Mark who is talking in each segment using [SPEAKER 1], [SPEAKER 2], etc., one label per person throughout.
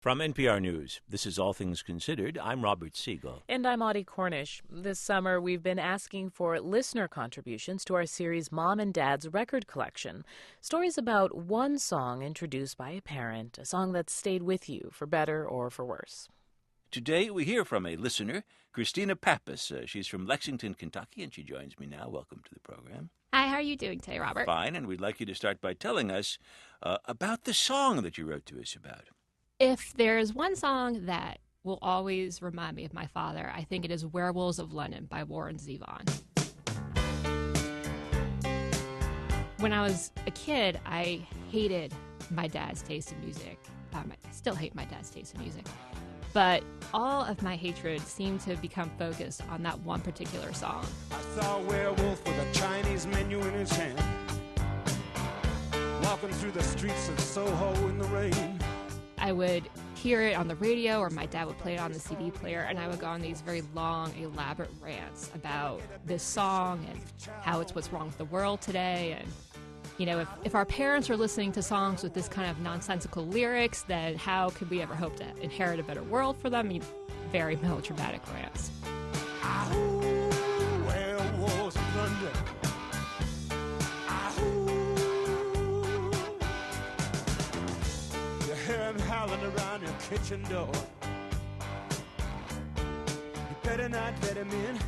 [SPEAKER 1] From NPR News, this is All Things Considered. I'm Robert Siegel.
[SPEAKER 2] And I'm Audie Cornish. This summer, we've been asking for listener contributions to our series Mom and Dad's Record Collection. Stories about one song introduced by a parent, a song that stayed with you for better or for worse.
[SPEAKER 1] Today, we hear from a listener, Christina Pappas. She's from Lexington, Kentucky, and she joins me now. Welcome to the program.
[SPEAKER 3] Hi, how are you doing today, Robert?
[SPEAKER 1] Fine, and we'd like you to start by telling us about the song that you wrote to us about.
[SPEAKER 3] If there's one song that will always remind me of my father, I think it is Werewolves of London by Warren Zevon. When I was a kid, I hated my dad's taste in music. I still hate my dad's taste in music. But all of my hatred seemed to become focused on that one particular song.
[SPEAKER 4] I saw a werewolf with a Chinese menu in his hand, walking through the streets of Soho in the rain.
[SPEAKER 3] I would hear it on the radio, or my dad would play it on the CD player, and I would go on these very long, elaborate rants about this song and how it's what's wrong with the world today. And, you know, if our parents are listening to songs with this kind of nonsensical lyrics, then how could we ever hope to inherit a better world for them? I mean, very melodramatic rants.
[SPEAKER 4] Werewolves of London. Howling around your kitchen door. You better not let him in.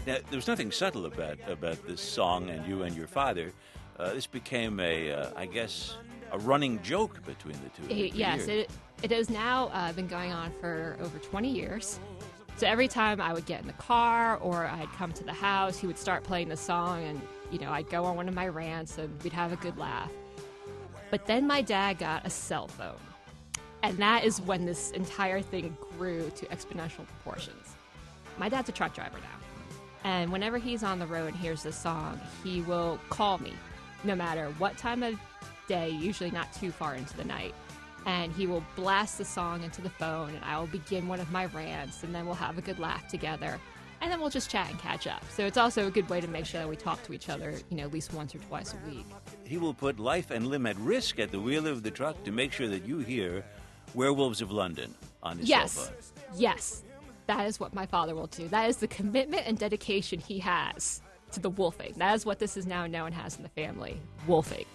[SPEAKER 1] Now, there was nothing subtle about this song and you and your father. This became I guess, a running joke between the two of you.
[SPEAKER 3] Yes, it has now been going on for over 20 years. So every time I would get in the car or I'd come to the house, he would start playing the song, and, you know, I'd go on one of my rants and we'd have a good laugh. But then my dad got a cell phone, and that is when this entire thing grew to exponential proportions. My dad's a truck driver now, and whenever he's on the road and hears this song, he will call me, no matter what time of day, usually not too far into the night, and he will blast the song into the phone, and I will begin one of my rants, and then we'll have a good laugh together, and then we'll just chat and catch up. So it's also a good way to make sure that we talk to each other, you know, at least once or twice a week.
[SPEAKER 1] He will put life and limb at risk at the wheel of the truck to make sure that you hear Werewolves of London on his cell phone.
[SPEAKER 3] Yes, that is what my father will do. That is the commitment and dedication he has to the wolfing. That is what this is now known as in the family, wolfing.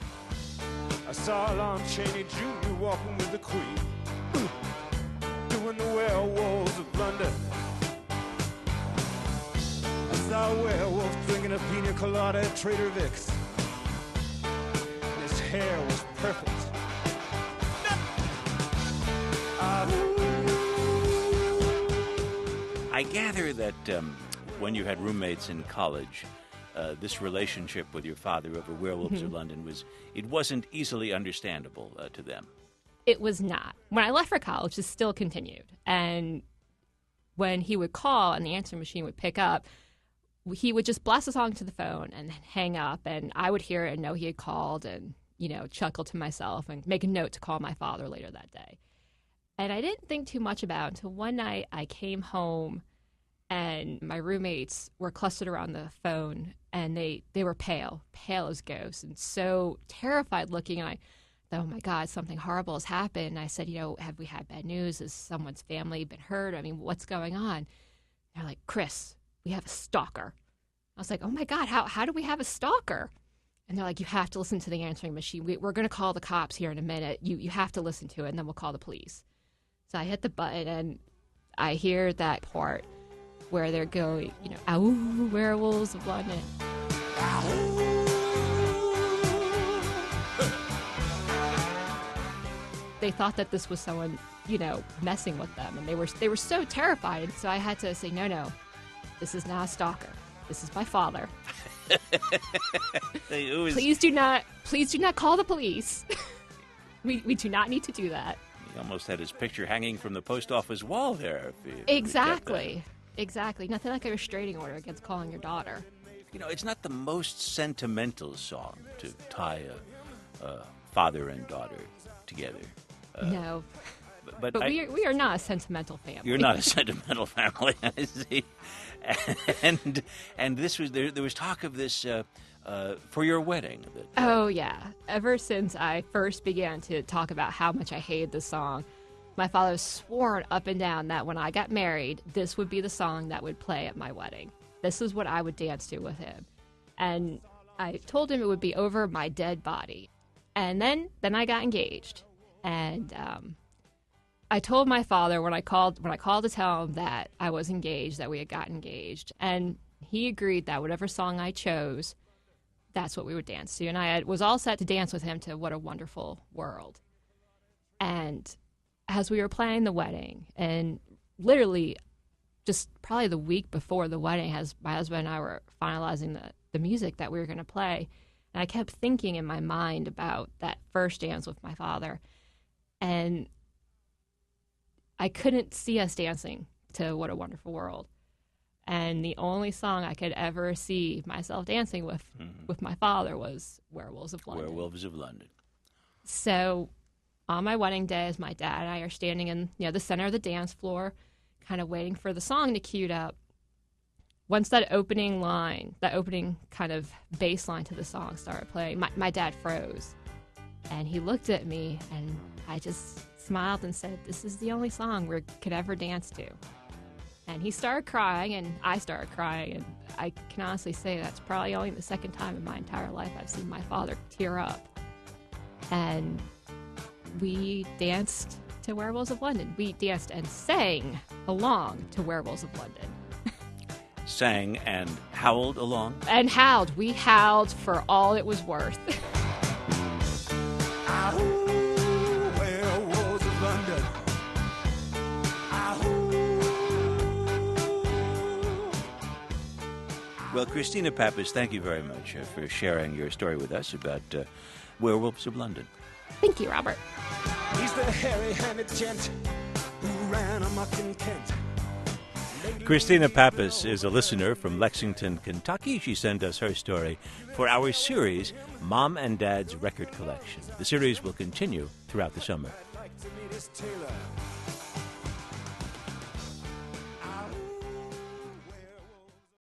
[SPEAKER 4] I saw Lon Chaney Jr. walking with the Queen, doing the Werewolves of London. I saw a werewolf drinking a pina colada at Trader Vic's. His hair was perfect.
[SPEAKER 1] I gather that when you had roommates in college, this relationship with your father over Werewolves of London wasn't easily understandable to them.
[SPEAKER 3] It was not. When I left for college, this still continued. And when he would call and the answering machine would pick up, he would just blast a song to the phone and then hang up, and I would hear it and know he had called and, you know, chuckle to myself and make a note to call my father later that day. And I didn't think too much about it until one night I came home and my roommates were clustered around the phone, and they were pale as ghosts, and so terrified looking. And I thought, oh my God, something horrible has happened. And I said, you know, have we had bad news? Has someone's family been hurt? I mean, what's going on? They're like, Chris, we have a stalker. I was like, oh my God, how do we have a stalker? And they're like, you have to listen to the answering machine. We're going to call the cops here in a minute. You have to listen to it, and then we'll call the police. So I hit the button, and I hear that part where they're going, you know, "Ow, Werewolves of London." They thought that this was someone, you know, messing with them, and they were so terrified. So I had to say, no, this is not a stalker. This is my father. Please do not call the police. we do not need to do that.
[SPEAKER 1] He almost had his picture hanging from the post office wall there.
[SPEAKER 3] Exactly. Nothing like a restraining order against calling your daughter.
[SPEAKER 1] You know, it's not the most sentimental song to tie a father and daughter together.
[SPEAKER 3] No.
[SPEAKER 1] But
[SPEAKER 3] we are not a sentimental family.
[SPEAKER 1] You're not a sentimental family, I see. And this was there was talk of this for your wedding.
[SPEAKER 3] Oh, yeah. Ever since I first began to talk about how much I hated the song, my father swore up and down that when I got married, this would be the song that would play at my wedding. This is what I would dance to with him. And I told him it would be over my dead body. And then I got engaged. And I told my father when I called to tell him that I was engaged, that we had gotten engaged. And he agreed that whatever song I chose, that's what we would dance to. And I was all set to dance with him to What a Wonderful World. And as we were planning the wedding, and literally just probably the week before the wedding, as my husband and I were finalizing the music that we were going to play, and I kept thinking in my mind about that first dance with my father. And I couldn't see us dancing to What a Wonderful World. And the only song I could ever see myself dancing with my father was Werewolves of London.
[SPEAKER 1] Werewolves of London.
[SPEAKER 3] So on my wedding day, as my dad and I are standing in the center of the dance floor, kind of waiting for the song to cue up, once that opening kind of bass line to the song started playing, my dad froze. And he looked at me, and I just smiled and said, "This is the only song we could ever dance to." And he started crying, and I started crying, and I can honestly say that's probably only the second time in my entire life I've seen my father tear up. And we danced to Werewolves of London. We danced and sang along to Werewolves of London.
[SPEAKER 1] Sang and howled along?
[SPEAKER 3] And howled. We howled for all it was worth.
[SPEAKER 4] Werewolves of London.
[SPEAKER 1] Well, Christina Pappas, thank you very much for sharing your story with us about Werewolves of London.
[SPEAKER 3] Thank you, Robert.
[SPEAKER 4] He's the hairy-handed gent who ran amok in Kent.
[SPEAKER 1] Christina Pappas is a listener from Lexington, Kentucky. She sent us her story for our series, Mom and Dad's Record Collection. The series will continue throughout the summer.
[SPEAKER 4] I'd like to meet his tailor.